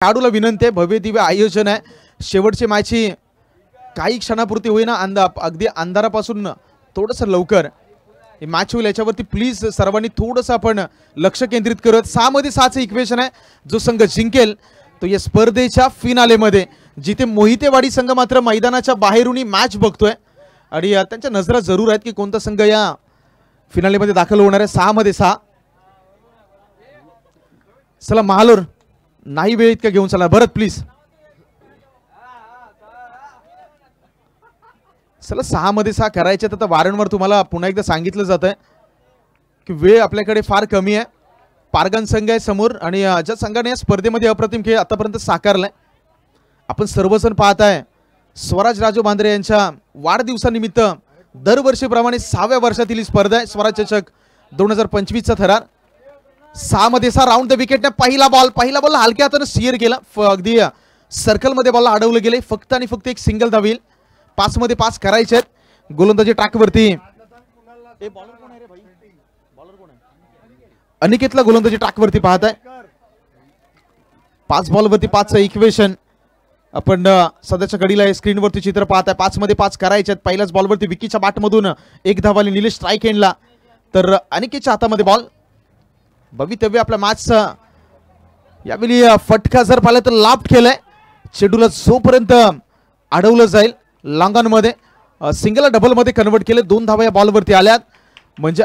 खेळाडूला विनंती आहे, भव्य दिव्य आयोजन आहे. शेवटची मॅच ही काही क्षणापुरती होईना, अगदी अंधारापासून थोडंसं लवकर ही मॅच होईल याच्यावरती प्लीज सर्वांनी थोडंसं आपण लक्ष केंद्रित करत. 6 मध्ये 6चं इक्वेशन आहे. जो संघ जिंकेल तो या स्पर्धेच्या फिनालेमध्ये, जिथे मोहितेवाडी संघ मात्र मैदानाच्या बाहेरून मॅच बघतोय आणि त्यांच्या नजरा जरूर आहेत की कोणता संघ या फिनालेमध्ये दाखल होणार आहे. 6 मध्ये 6. चला महालोर, नाही वेळ इतका घेऊन चला भरत प्लीज. चला 6 मध्ये 6 करायचे तर वारंवार तुम्हाला पुन्हा एकदा सांगितलं जात आहे की वेळ आपल्याकडे फार कमी आहे. पारगन संघ आहे समोर आणि ज्या संघाने या स्पर्धेमध्ये अप्रतिम खेळ आतापर्यंत साकारलाय. आपण सर्वजण पाहत आहे स्वराज राजू बांद्रे यांच्या वाढदिवसानिमित्त दरवर्षीप्रमाणे 6व्या वर्षातील ही स्पर्धा आहे. स्वराज चषक 2025चा थरार. 6 मध्ये 6 राऊंड द विकेटने पहिला बॉल हलक्या हाताने सिअर केला. अगदी सर्कलमध्ये बॉलला अडवलं गेले. फक्त आणि फक्त एक सिंगल धाव येईल. 5 मध्ये 5 करायचे आहेत. गोलंदाजी ट्रॅकवरती अनिकेतला गोलंदाजी ट्रॅकवरती पाहत आहे. 5 बॉलवरती 5चं इक्वेशन आपण सध्याच्या घडीला स्क्रीनवरती चित्र पाहत आहे. 5 मध्ये 5 करायचे आहेत. पहिल्याच बॉलवरती विकीच्या बॅटमधून एक धाव आली. निलेश स्ट्राईक एंडला, तर अनिकेतच्या हातामध्ये बॉल. भवितव्य आपल्या मॅचचा यावेळी फटका जर पाहिला तर लाफ्ट केलाय. चेंडूला जोपर्यंत अडवलं जाईल लॉंग ऑन मध्ये सिंगल डबल मध्ये कन्वर्ट केले. 2 धावा या बॉलवरती आल्यात. म्हणजे